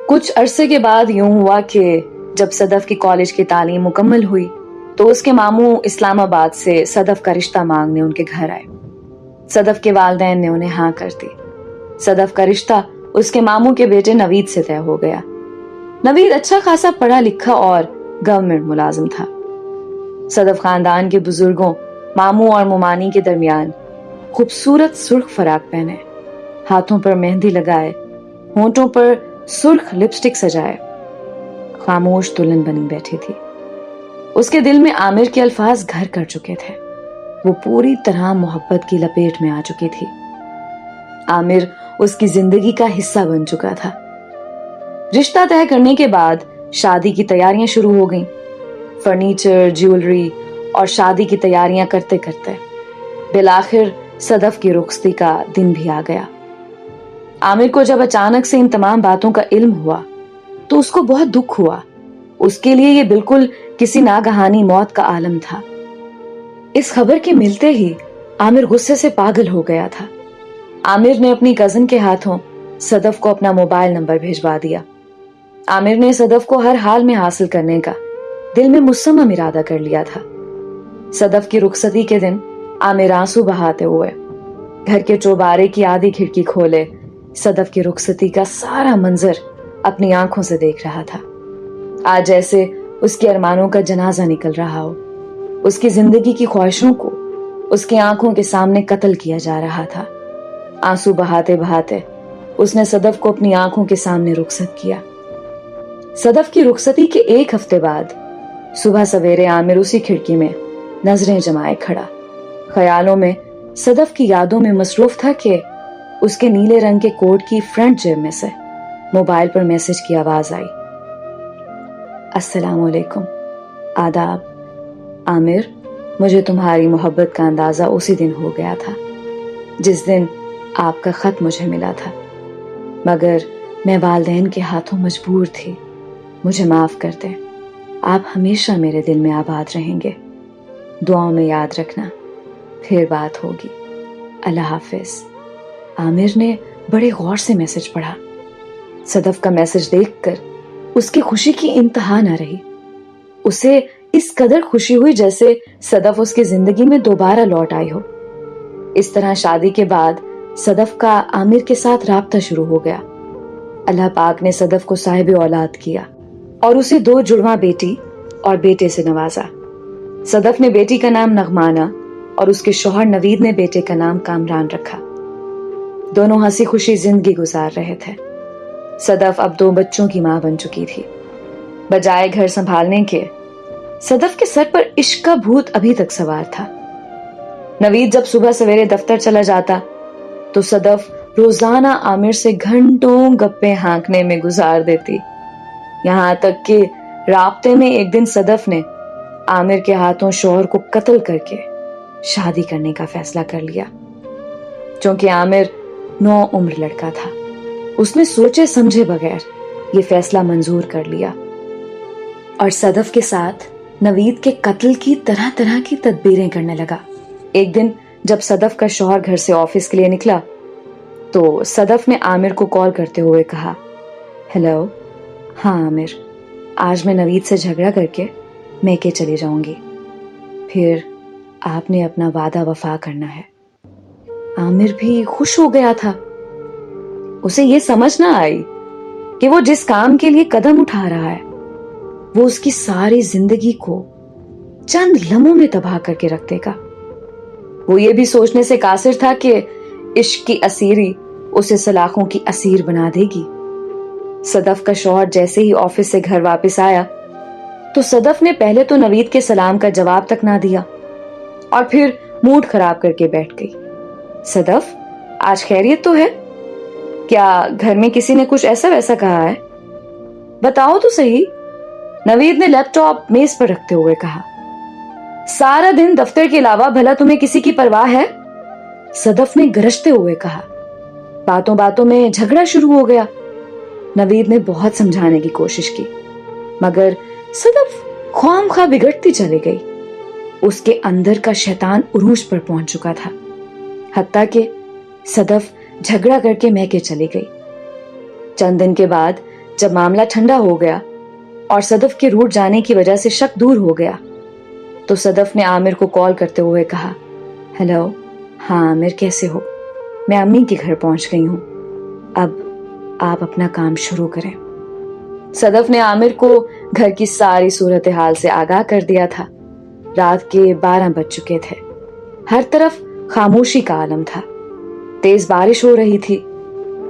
کچھ عرصے کے بعد یوں ہوا کہ جب صدف کی کالج کی تعلیم مکمل ہوئی تو اس کے ماموں اسلام آباد سے صدف کا رشتہ مانگنے ان کے گھر آئے۔ صدف کے والدین نے انہیں ہاں کر دی۔ صدف کا رشتہ اس کے ماموں کے بیٹے نوید سے طے ہو گیا۔ نوید اچھا خاصا پڑھا لکھا اور گورنمنٹ ملازم تھا۔ صدف خاندان کے بزرگوں ماموں اور ممانی کے درمیان خوبصورت سرخ فراق پہنے، ہاتھوں پر مہندی لگائے، ہونٹوں پر سرخ لپسٹک سجائے، خاموش دلہن بنی بیٹھی تھی۔ اس کے دل میں عامر کے الفاظ گھر کر چکے تھے۔ وہ پوری طرح محبت کی لپیٹ میں آ چکی تھی۔ عامر اس کی زندگی کا حصہ بن چکا تھا۔ رشتہ طے کرنے کے بعد شادی کی تیاریاں شروع ہو گئیں۔ فرنیچر، جیولری اور شادی کی تیاریاں کرتے کرتے بالآخر صدف کی رخصتی کا دن بھی آ گیا۔ عامر کو جب اچانک سے ان تمام باتوں کا علم ہوا تو اس کو بہت دکھ ہوا۔ اس کے لیے یہ بالکل کسی ناگہانی موت کا عالم تھا۔ اس خبر کے ملتے ہی عامر غصے سے پاگل ہو گیا تھا۔ عامر نے اپنی کزن کے ہاتھوں صدف کو اپنا موبائل نمبر بھیجوا دیا۔ عامر نے صدف کو ہر حال میں حاصل کرنے کا دل میں مصمم ارادہ کر لیا تھا۔ صدف کی رخصتی کے دن عامر آنسو بہاتے ہوئے گھر کے چوبارے کی آدھی کھڑکی کھولے صدف کی رخصتی کا سارا منظر اپنی آنکھوں سے دیکھ رہا تھا۔ آج جیسے اس کے ارمانوں کا جنازہ نکل رہا ہو۔ اس کی زندگی کی خواہشوں کو اس کی آنکھوں کے سامنے قتل کیا جا رہا تھا۔ آنسو بہاتے بہاتے اس نے صدف کو اپنی آنکھوں کے سامنے رخصت کیا۔ صدف کی رخصتی کے ایک ہفتے بعد صبح سویرے عامر اسی کھڑکی میں نظریں جمائے کھڑا، خیالوں میں صدف کی یادوں میں مصروف تھا کہ اس کے نیلے رنگ کے کوٹ کی فرنٹ جیب میں سے موبائل پر میسج کی آواز آئی۔ السلام علیکم، آداب۔ عامر، مجھے تمہاری محبت کا اندازہ اسی دن ہو گیا تھا جس دن آپ کا خط مجھے ملا تھا، مگر میں والدین کے ہاتھوں مجبور تھی۔ مجھے معاف کر دیں۔ آپ ہمیشہ میرے دل میں آباد رہیں گے۔ دعاؤں میں یاد رکھنا، پھر بات ہوگی۔ اللہ حافظ۔ عامر نے بڑے غور سے میسج پڑھا۔ صدف کا میسج دیکھ کر اس کی خوشی کی انتہا نہ رہی۔ اسے اس قدر خوشی ہوئی جیسے صدف اس کی زندگی میں دوبارہ لوٹ آئی ہو۔ اس طرح شادی کے بعد صدف کا عامر کے ساتھ رابطہ شروع ہو گیا۔ اللہ پاک نے صدف کو صاحب اولاد کیا اور اسے 2 جڑواں بیٹی اور بیٹے سے نوازا۔ صدف نے بیٹی کا نام نغمانہ اور اس کے شوہر نوید نے بیٹے کا نام کامران رکھا۔ دونوں ہنسی خوشی زندگی گزار رہے تھے۔ صدف اب 2 بچوں کی ماں بن چکی تھی۔ بجائے گھر سنبھالنے کے، صدف کے سر پر عشق کا بھوت ابھی تک سوار تھا۔ نوید جب صبح سویرے دفتر چلا جاتا تو صدف روزانہ عامر سے گھنٹوں گپے ہانکنے میں گزار دیتی، یہاں تک کہ رابطے میں ایک دن صدف نے عامر کے ہاتھوں شوہر کو قتل کر کے شادی کرنے کا فیصلہ کر لیا۔ چونکہ عامر نوعمر لڑکا تھا، اس نے سوچے سمجھے بغیر یہ فیصلہ منظور کر لیا اور صدف کے ساتھ نوید کے قتل کی طرح طرح کی تدبیریں کرنے لگا۔ ایک دن جب صدف کا شوہر گھر سے آفس کے لیے نکلا تو صدف نے عامر کو کال کرتے ہوئے کہا، ہیلو، ہاں عامر، آج میں نوید سے جھگڑا کر کے میکے چلی جاؤں گی، پھر آپ نے اپنا وعدہ وفا کرنا ہے۔ عامر بھی خوش ہو گیا تھا۔ اسے یہ سمجھ نہ آئی کہ وہ جس کام کے لیے قدم اٹھا رہا ہے وہ اس کی ساری زندگی کو چند لمحوں میں تباہ کر کے رکھ دے گا۔ وہ یہ بھی سوچنے سے قاصر تھا کہ عشق کی اسیری اسے سلاخوں کی اسیر بنا دے گی۔ صدف کا شوہر جیسے ہی آفس سے گھر واپس آیا تو صدف نے پہلے تو نوید کے سلام کا جواب تک نہ دیا اور پھر موڈ خراب کر کے بیٹھ گئی۔ صدف، آج خیریت تو ہے؟ کیا گھر میں کسی نے کچھ ایسا ویسا کہا ہے؟ بتاؤ تو صحیح، نوید نے لیپ ٹاپ میز پر رکھتے ہوئے کہا۔ سارا دن دفتر کے علاوہ بھلا تمہیں کسی کی پرواہ ہے؟ صدف نے گرجتے ہوئے کہا۔ باتوں باتوں میں جھگڑا شروع ہو گیا۔ نوید نے بہت سمجھانے کی کوشش کی مگر صدف خواہ مخواہ بگڑتی چلی گئی۔ اس کے اندر کا شیطان عروج پر پہنچ چکا تھا، حتیٰ کہ صدف جھگڑا کر کے میکے چلی گئی۔ چند دن کے بعد جب معاملہ ٹھنڈا ہو گیا اور صدف کے روٹ جانے کی وجہ سے شک دور ہو گیا تو صدف نے عامر کو کال کرتے ہوئے کہا، ہیلو، ہاں عامر کیسے ہو؟ میں امی کے گھر پہنچ گئی ہوں، اب آپ اپنا کام شروع کریں۔ صدف نے عامر کو گھر کی ساری صورتحال سے آگاہ کر دیا تھا۔ رات کے 12 بج چکے تھے، ہر طرف خاموشی کا عالم تھا، تیز بارش ہو رہی تھی۔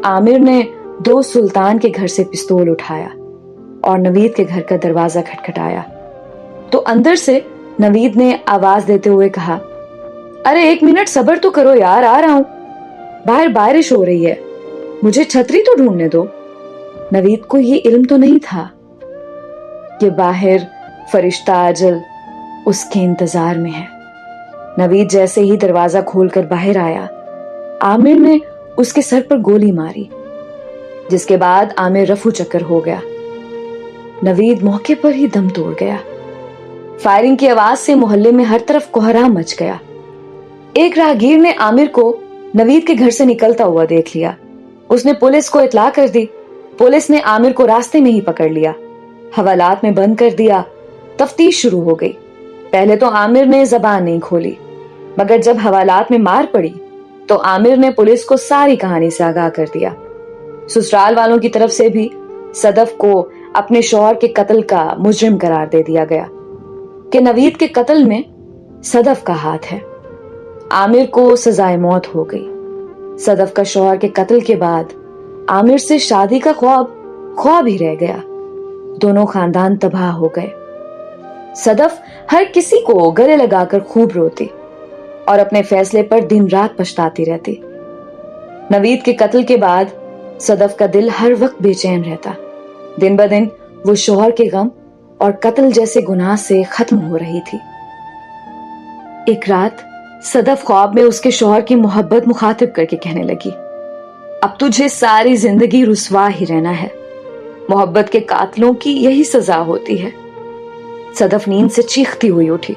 عامر نے دوست سلطان کے گھر سے پستول اٹھایا اور نوید کے گھر کا دروازہ کھٹکھٹایا تو اندر سے نوید نے آواز دیتے ہوئے کہا، ارے 1 منٹ صبر تو کرو یار، آ رہا ہوں، باہر بارش ہو رہی ہے، مجھے چھتری تو ڈھونڈنے دو۔ نوید کو یہ علم تو نہیں تھا کہ باہر فرشتہ اجل اس کے انتظار میں ہے۔ نوید جیسے ہی دروازہ کھول کر باہر آیا، عامر نے اس کے سر پر گولی ماری، جس کے بعد عامر رفو چکر ہو گیا۔ نوید موقع پر ہی دم توڑ گیا۔ فائرنگ کی آواز سے محلے میں ہر طرف کوہرام مچ گیا۔ ایک راہگیر نے عامر کو نوید کے گھر سے نکلتا ہوا دیکھ لیا۔ اس نے پولیس کو اطلاع کر دی۔ پولیس نے عامر کو راستے میں ہی پکڑ لیا، حوالات میں بند کر دیا۔ تفتیش شروع ہو گئی۔ پہلے تو عامر نے زبان نہیں کھولی، مگر جب حوالات میں مار پڑی تو عامر نے پولیس کو ساری کہانی سے آگاہ کر دیا۔ سسرال والوں کی طرف سے بھی صدف کو اپنے شوہر کے قتل کا مجرم قرار دے دیا گیا کہ نوید کے قتل میں صدف کا ہاتھ ہے۔ عامر کو سزائے موت ہو گئی۔ صدف کا شوہر کے قتل کے بعد عامر سے شادی کا خواب ہی رہ گیا۔ دونوں خاندان تباہ ہو گئے۔ صدف ہر کسی کو گلے لگا کر خوب روتی اور اپنے فیصلے پر دن رات پچھتاتی رہتی۔ نوید کے قتل کے بعد صدف کا دل ہر وقت بے چین رہتا۔ دن بدن وہ شوہر کے غم اور قتل جیسے گناہ سے ختم ہو رہی تھی۔ ایک رات صدف خواب میں اس کے شوہر کی محبت مخاطب کر کے کہنے لگی، اب تجھے ساری زندگی رسوا ہی رہنا ہے، محبت کے قاتلوں کی یہی سزا ہوتی ہے۔ صدف نیند سے چیختی ہوئی اٹھی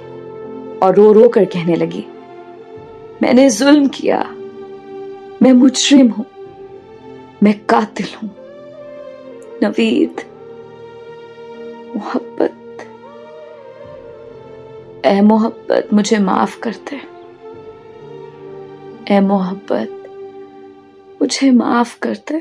اور رو رو کر کہنے لگی، میں نے ظلم کیا، میں مجرم ہوں، میں قاتل ہوں۔ نوید، محبت، اے محبت مجھے معاف کر دے، اے محبت مجھے معاف کر دے۔